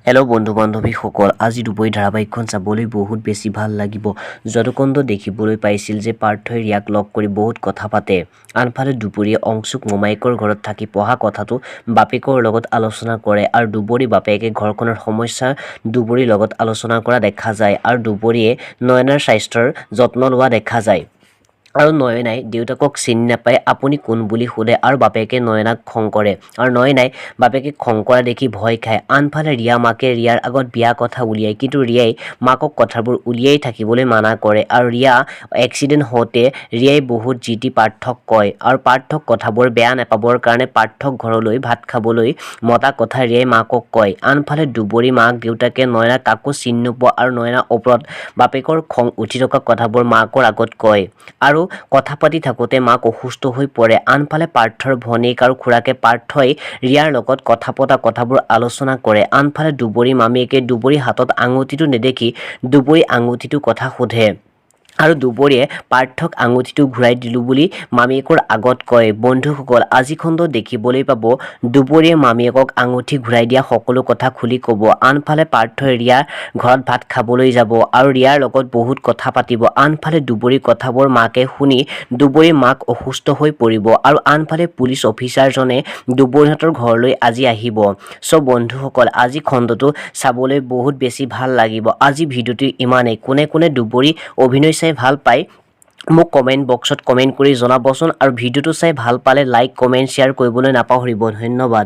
Hello' বন্ধু বান্ধৱীসকল, আজি দুবৰি ধাৰাবাহিকখন চাবলৈ বহুত বেছি ভাল লাগিব। যদুকণ্ড দেখিবলৈ পাইছিল যে পাৰ্থই ৰিয়াক লগ কৰি বহুত কথা পাতে। আনফালে দুবৰিয়ে অংশুক মোমায়েকৰ ঘৰত থাকি পঢ়া কথাটো বাপেকৰ লগত আলোচনা কৰে আৰু দুবৰি বাপেকে ঘৰখনৰ সমস্যা দুবৰিৰ লগত আলোচনা কৰা দেখা যায় আৰু দুবৰিয়ে নয়নাৰ স্বাস্থ্যৰ যত্ন লোৱা দেখা যায়। আৰু নয়নাই দেউতাকক চিনি নাপায়, আপুনি কোন বুলি সোধে আৰু বাপেকে নয়নাক খং কৰে আৰু নয়নাই বাপেকে খং কৰা দেখি ভয় খায়। আনফালে ৰিয়া মাকে ৰিয়াৰ আগত বিয়া কথা উলিয়ায়, কিন্তু ৰিয়াই মাকক কথাবোৰ উলিয়াই থাকিবলৈ মানা কৰে আৰু ৰিয়া এক্সিডেণ্ট হওঁতে ৰিয়াই বহুত জিতি পাৰ্থক কয় আৰু পাৰ্থক কথাবোৰ বেয়া নাপাবৰ কাৰণে পাৰ্থক ঘৰলৈ ভাত খাবলৈ মতা কথা ৰিয়াই মাকক কয়। আনফালে দুবৰি মাক দেউতাকে নয়না কাকো চিনি নোপোৱা আৰু নয়নাৰ ওপৰত বাপেকৰ খং উঠি থকা কথাবোৰ মাকৰ আগত কয় আৰু কথা পাতি থাকোঁতে মাক অসুস্থ হৈ পৰে। আনফালে পাৰ্থৰ ভনীয়েক আৰু খুৰাকে পাৰ্থই ৰিয়াৰ লগত কথা পতা কথাবোৰ আলোচনা কৰে। আনফালে দুবৰি মামীয়েকে দুবৰিৰ হাতত আঙুঠিটো নেদেখি দুবৰি আঙুঠিটোৰ কথা সোধে আৰু দুবৰিয়ে পাৰ্থক আঙুঠিটো ঘূৰাই দিলোঁ বুলি মামীয়েকৰ আগত কয়। বন্ধুসকল, আজি খণ্ড দেখিবলৈ পাব দুবৰিয়ে মামীয়েকক আঙুঠি ঘূৰাই দিয়া সকলো কথা খুলি ক'ব। আনফালে পাৰ্থই ৰিয়াৰ ঘৰত ভাত খাবলৈ যাব আৰু ৰিয়াৰ লগত বহুত কথা পাতিব। আনফালে দুবৰিৰ কথাবোৰ মাকে শুনি দুবৰিৰ মাক অসুস্থ হৈ পৰিব আৰু আনফালে পুলিচ অফিচাৰজনে দুবৰিহঁতৰ ঘৰলৈ আজি আহিব। চ' বন্ধুসকল, আজি খণ্ডটো চাবলৈ বহুত বেছি ভাল লাগিব। আজি ভিডিঅ'টো ইমানেই। কোনে কোনে দুবৰি অভিনয় চাই ভাল পায় মোক কমেণ্ট বক্সত কমেণ্ট কৰি জনাবচোন আৰু ভিডিঅ'টো চাই ভাল পালে লাইক কমেণ্ট শ্বেয়াৰ কৰিবলৈ নাপাহৰিব। ধন্যবাদ।